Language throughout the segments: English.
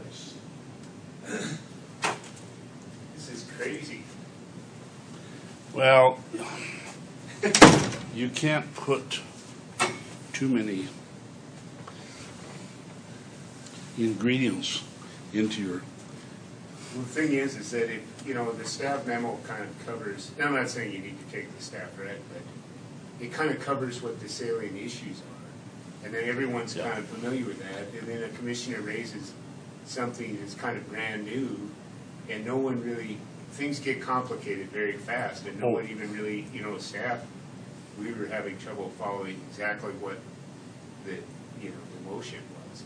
price. This is crazy. Well, you can't put too many ingredients into your. Well, the thing is that if, the staff memo kind of covers, and I'm not saying you need to take the staff red, but it kind of covers what the salient issues are. And then everyone's kind of familiar with that, and then a commissioner raises something that's kind of brand new, and no one really, things get complicated very fast, and no one even really, staff, we were having trouble following exactly what the motion was.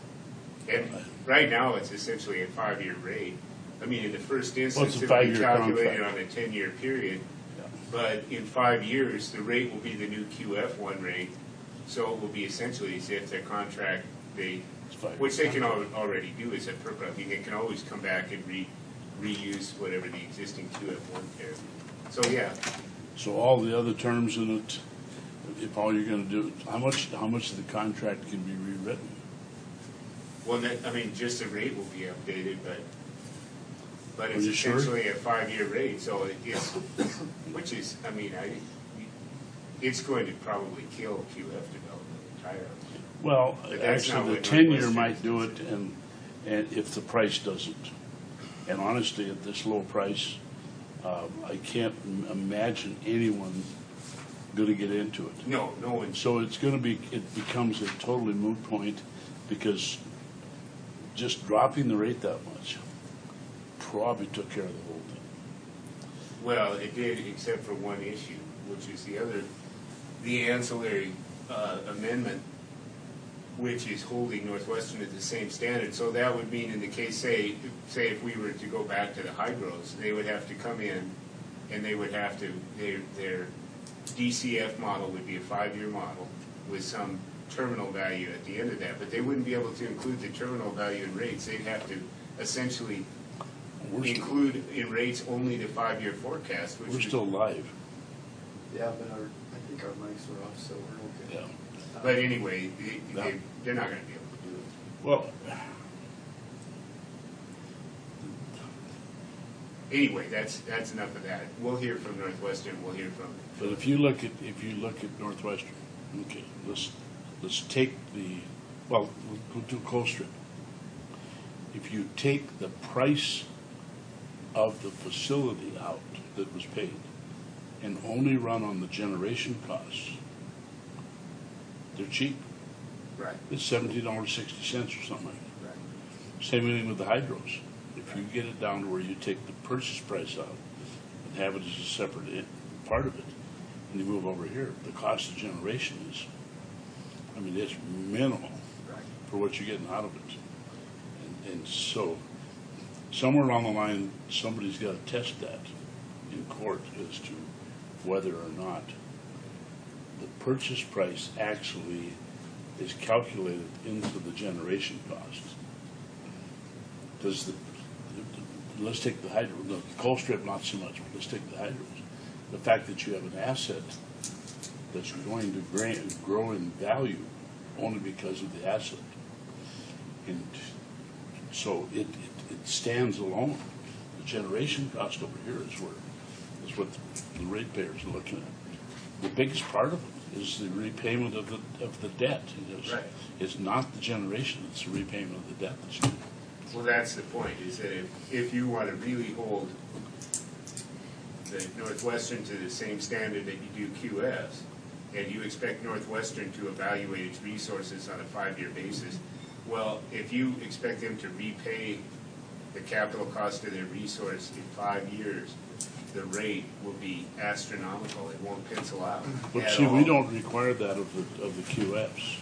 And right now, it's essentially a 5-year rate. I mean, in the first instance, it will be calculated on a 10-year period, but in 5 years, the rate will be the new QF1 rate, so it will be essentially as if their contract, which they can already do as a purpose. I mean, they can always come back and reuse whatever the existing QF1 tariff. So yeah. So all the other terms in it, if all you're going to do, how much of the contract can be rewritten? Well, just the rate will be updated, but it's essentially a 5-year rate. So it's, which is, it's going to probably kill QF development entirely. Well, actually, the 10-year might do it, and if the price doesn't. And honestly, at this low price, I can't imagine anyone going to get into it. No one. So it's going to be, it becomes a totally moot point, because just dropping the rate that much probably took care of the whole thing. Well, it did, except for one issue, which is the ancillary amendment, which is holding Northwestern at the same standard. So that would mean, in the case, say if we were to go back to the hydros, they would have to come in, and they would have to, their DCF model would be a 5-year model with some terminal value at the end of that, but they wouldn't be able to include the terminal value in rates. They'd have to essentially include in rates only the 5-year forecast. Which we're still live. Yeah, but I think our mics were off, so we're okay. Yeah. But anyway, they're not going to be able to do it. Well, anyway, that's enough of that. We'll hear from Northwestern. We'll hear from. But if you look at Northwestern, okay, let's take we'll do close strip. If you take the price of the facility out that was paid and only run on the generation costs, they're cheap. Right. It's $17.60 or something like that. Right. Same thing with the hydros. If you get it down to where you take the purchase price out and have it as a separate part of it, and you move over here, the cost of generation is, it's minimal for what you're getting out of it. And so somewhere along the line, somebody's got to test that in court as to whether or not the purchase price actually is calculated into the generation cost. Does let's take the hydro, the coal strip not so much, but let's take the hydros. The fact that you have an asset that's going to grow in value only because of the asset. And so it stands alone. The generation cost over here is what the ratepayers are looking at. The biggest part of it is the repayment of the debt. It's not the generation; it's the repayment of the debt that's due. Well, that's the point. Is that if you want to really hold the Northwestern to the same standard that you do QFs, and you expect Northwestern to evaluate its resources on a 5-year basis, well, if you expect them to repay the capital cost of their resource in 5 years, the rate will be astronomical. It won't pencil out. But see, we don't require that of the QFs.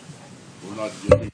We're not giving